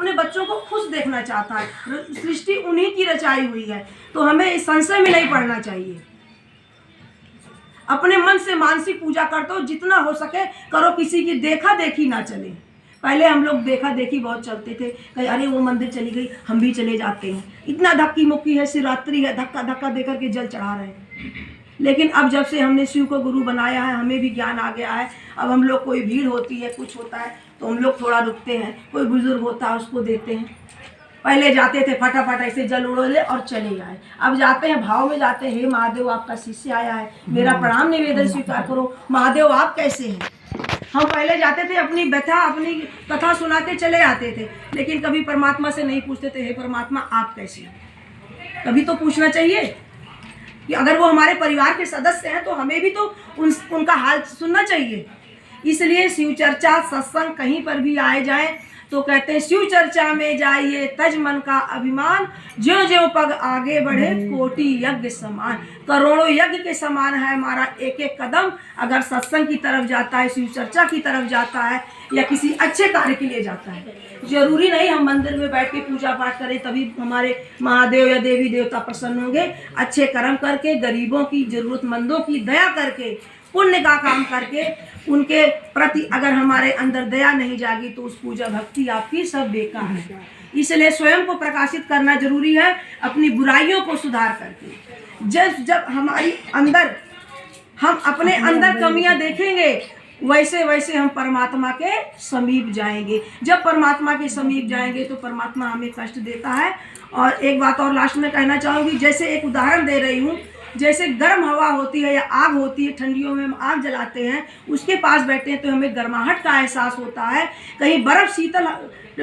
अपने बच्चों को खुश देखना चाहता है। सृष्टि उन्हीं की रचाई हुई है, तो हमें इस संशय में नहीं पड़ना चाहिए। अपने मन से मानसिक पूजा करते हो, जितना हो सके करो, किसी की देखा देखी ना चले। पहले हम लोग देखा देखी बहुत चलते थे, कहीं अरे वो मंदिर चली गई हम भी चले जाते हैं, इतना धक्की मुक्की है, शिवरात्रि है, धक्का धक्का देकर के जल चढ़ा रहे हैं। लेकिन अब जब से हमने शिव को गुरु बनाया है, हमें भी ज्ञान आ गया है। अब हम लोग, कोई भीड़ होती है, कुछ होता है, तो हम लोग थोड़ा रुकते हैं, कोई बुजुर्ग होता है उसको देते हैं। पहले जाते थे फटाफट ऐसे जल उड़ोले और चले आए, अब जाते हैं भाव में जाते हैं, हे महादेव आपका शिष्य आया है, मेरा प्रणाम निवेदन स्वीकार करो, महादेव आप कैसे हैं। हम पहले जाते थे अपनी व्यथा, अपनी कथा सुना के चले आते थे, लेकिन कभी परमात्मा से नहीं पूछते थे, हे परमात्मा आप कैसे हैं। कभी तो पूछना चाहिए कि अगर वो हमारे परिवार के सदस्य हैं तो हमें भी तो उनका हाल सुनना चाहिए। इसलिए शिव चर्चा सत्संग कहीं पर भी आए जाए तो कहते हैं शिव चर्चा में जाइए तज मन का अभिमान, ज्यों ज्यों पग आगे बढ़े कोटि यज्ञ समान। करोड़ों यज्ञ के समान है हमारा एक एक कदम, अगर सत्संग की तरफ जाता है, शिव चर्चा की तरफ जाता है, या किसी अच्छे कार्य के लिए जाता है। जरूरी नहीं हम मंदिर में बैठ के पूजा पाठ करें तभी हमारे महादेव या देवी देवता प्रसन्न होंगे। अच्छे कर्म करके, गरीबों की, जरूरतमंदों की दया करके, पुण्य का काम करके, उनके प्रति अगर हमारे अंदर दया नहीं जागी तो उस पूजा भक्ति आपकी सब बेकार है। इसलिए स्वयं को प्रकाशित करना जरूरी है, अपनी बुराइयों को सुधार करके। जब हमारी अंदर, हम अपने अंदर कमियां देखेंगे, वैसे वैसे हम परमात्मा के समीप जाएंगे। जब परमात्मा के समीप जाएंगे तो परमात्मा हमें कष्ट देता है। और एक बात और लास्ट में कहना चाहूँगी, जैसे एक उदाहरण दे रही हूँ, जैसे गर्म हवा होती है या आग होती है, ठंडियों में हम आग जलाते हैं, उसके पास बैठते हैं तो हमें गर्माहट का एहसास होता है। कहीं बर्फ़ शीतल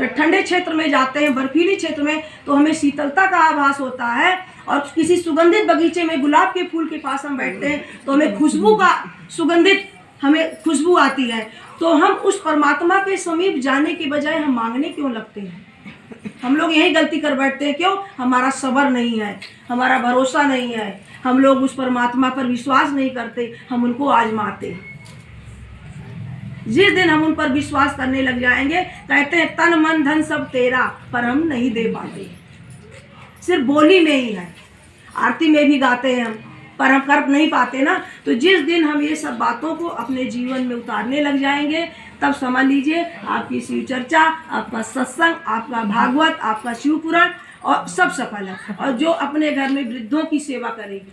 ठंडे क्षेत्र में जाते हैं, बर्फीली क्षेत्र में, तो हमें शीतलता का आभास होता है। और किसी सुगंधित बगीचे में गुलाब के फूल के पास हम बैठते हैं तो हमें खुशबू का सुगंधित हमें खुशबू आती है। तो हम उस परमात्मा के समीप जाने के बजाय हम मांगने क्यों लगते हैं? हम लोग यही गलती कर बैठते हैं। क्यों? हमारा सब्र नहीं है, हमारा भरोसा नहीं है, हम लोग उस परमात्मा पर विश्वास नहीं करते, हम उनको आजमाते। जिस दिन हम उन पर विश्वास करने लग जाएंगे, कहते हैं तन मन धन सब तेरा, पर हम नहीं दे पाते। सिर्फ बोली में ही है, आरती में भी गाते हैं हम, पर हम कर नहीं पाते ना। तो जिस दिन हम ये सब बातों को अपने जीवन में उतारने लग जाएंगे, तब समझ लीजिए आपकी शिव चर्चा, आपका सत्संग, आपका भागवत, आपका शिव पुराण और सब सफल है। और जो अपने घर में वृद्धों की सेवा करेगी,